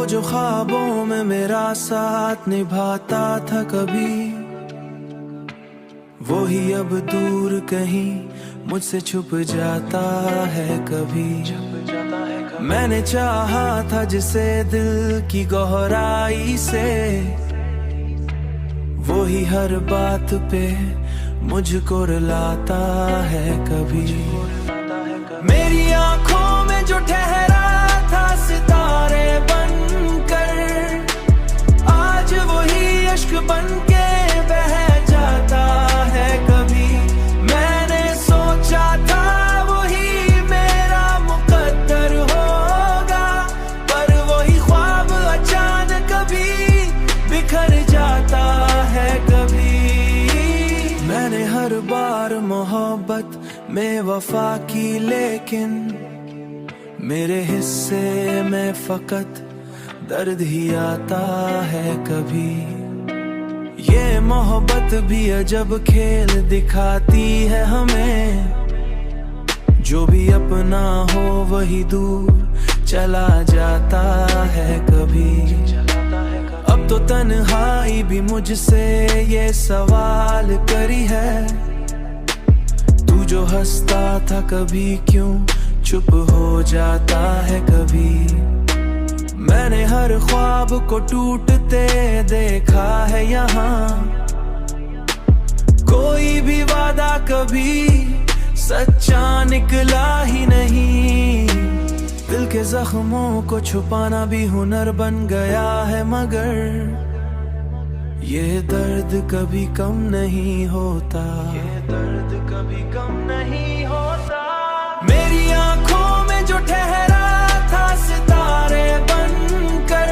जो ख्वाबों में मेरा साथ निभाता था कभी, वो ही अब दूर कहीं मुझसे छुप जाता है कभी। मैंने चाहा था जिसे दिल की गहराई से, वो ही हर बात पे मुझको रुलाता है कभी। मेरी आंखों में जो ठहरा था सितारे बनकर, आज वही अश्क बनके बह जाता है कभी। मैंने सोचा था वही मेरा मुकद्दर होगा, पर वही ख्वाब अचानक कभी बिखर जाता है कभी। मैंने हर बार मोहब्बत में वफा की, लेकिन मेरे हिस्से में फकत दर्द ही आता है कभी। ये मोहब्बत भी अजब खेल दिखाती है हमें, जो भी अपना हो वही दूर चला जाता है कभी। अब तो तन्हाई भी मुझसे ये सवाल करी है, तू जो हंसता था कभी क्यों चुप हो जाता है कभी। मैंने हर ख्वाब को टूटते देखा है यहाँ, कोई भी वादा कभी सच्चा निकला ही नहीं। दिल के जख्मों को छुपाना भी हुनर बन गया है, मगर ये दर्द कभी कम नहीं होता, ये दर्द कभी कम नहीं होता। मेरी आंखों में जो ठहरा था सितारे बनकर,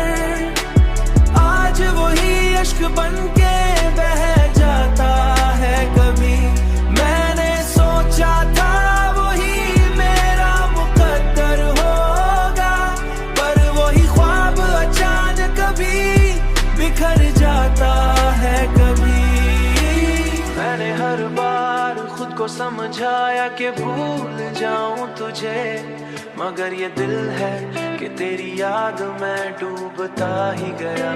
आज वही अश्क बनके बह जाता है कभी। मैंने सोचा था वही मेरा मुकद्दर होगा, पर वही ख्वाब अचानक कभी बिखर जाता है कभी। मैंने हर बार खुद को समझाया कि भूल जाऊं तुझे, मगर ये दिल है कि तेरी याद में डूबता ही गया।